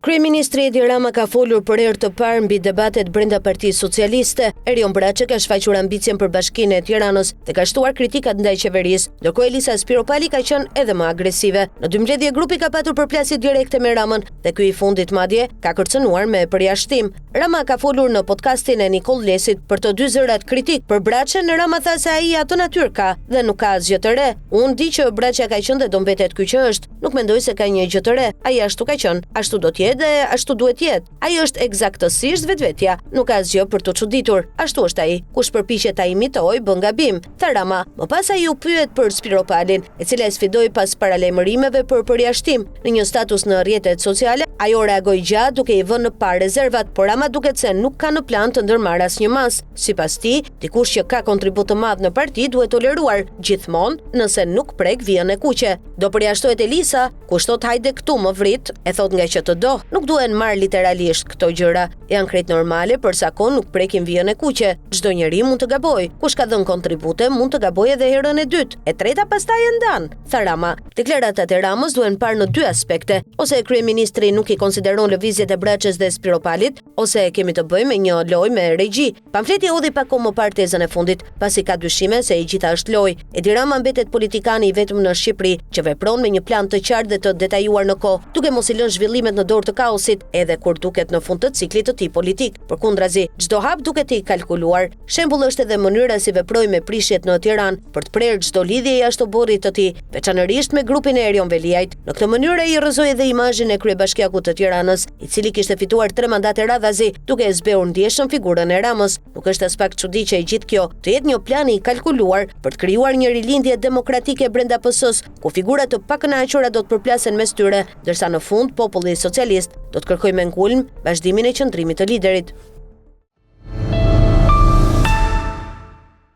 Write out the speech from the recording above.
Kryeministri Edi Rama ka folur për herë të parë mbi debatet brenda Partisë Socialiste. Erion Braçi ka shfaqur ambicien për Bashkinë e Tiranës dhe ka shtuar kritikat ndaj qeverisë, ndërkohë Elisa Spiropali ka qenë edhe më agresive. Në dy mbledhje grupi ka patur përplasje direkte me Ramën dhe ky i fundit madje ka kërcënuar me përjashtim. Rama ka folur në podcastin e Nikol Lesit për të dy zërat kritik për Braçën. Rama tha se ai atë natyrë ka dhe nuk ka asgjë të re. Unë di që Braçi ka qenë dhe do mbetet ky që është. Nuk mendoj se ka një gjë të re. Ai ashtu ka qenë, ashtu do të jetë dhe ashtu duhet jetë. Ai është eksaktësisht vetvetja, nuk ka asgjë për të çuditur. Ashtu është ai. Kush përpiqet ta imitojë bën gabim. Tha Rama. Më pas ai u pyet për Spiropalin, e cila e sfidoi pas paralajmërimeve për përjashtim. Në një status në rrjetet sociale, ajo reagoi gjatë duke i vënë në parë rezervat, por Rama duket se nuk ka në plan të ndërmarrë asnjë mas. Sipas tij, dikush që ka kontribut të madh në parti duhet toleruar gjithmonë, nëse nuk prek vijën e kuqe. Do përjashtohet Elisa, kush thot hajde këtu më vrit, e thot nga që të do. Nuk duhen marr literalisht këto gjëra. Janë krejt normale për sa kohë nuk prekin vijën e kuqe. Çdo njeri mund të gabojë. Kush ka dhënë kontribute mund të gabojë edhe herën e dytë. E treta pastaj e ndan, tha Rama. Deklaratat e Ramës duhen parë në dy aspekte. Ose kryeministri nuk i konsideron lëvizjet e Braçës dhe Spiropalit, ose kemi të bëjmë me një lojë me regji. Pamfleti hodhi pak kohë më parë tezën e fundit, pasi ka dyshime se i gjitha është lojë. Edi Rama mbetet politikani i vetëm në Shqipëri që vepron me një plan të qartë dhe të detajuar në kohë, duke mos i lënë zhvillimet në dorë të kaosit, edhe kur duket në fund të ciklit të tij politik. Përkundrazi, çdo hap duket i kalkuluar. Shembull është edhe mënyra si veproi me prishjet në Tiranë për të prerë çdo lidhje jashtë oborrit të tij, veçanërisht me grupin e Erion Veliajt. Në këtë mënyrë ai rrëzoi edhe imazhin e kryebashkiakut të Tiranës, i cili kishte fituar 3 mandate radhazi, duke e zbehur ndjeshëm figurën e Ramës. Nuk është as pak çudi që e gjithë kjo të jetë një plan i kalkuluar për të krijuar një rilindje demokratike brenda PS-s, ku figura të pakënaqura do të përplasen mes tyre, ndërsa në fund populli socialist do të kërkojë me ngulm vazhdimin e qëndrimit të liderit.